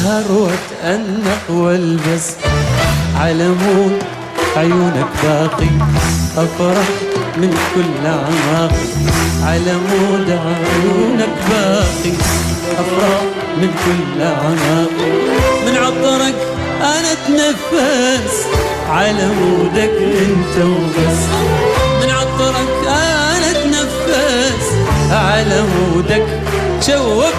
أسهر وأتأنق والبس على مود عيونك باقي، أفرح من كل أعماقي على مود عيونك باقي، أفرح من كل أعماقي. من عطرك أنا أتنفس على مودك أنت وبس، من عطرك أنا أتنفس على مودك. شوف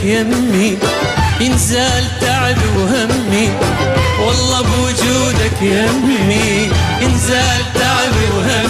يمي ينزال تعب وهمي، والله بوجودك يمي ينزال تعب وهمي.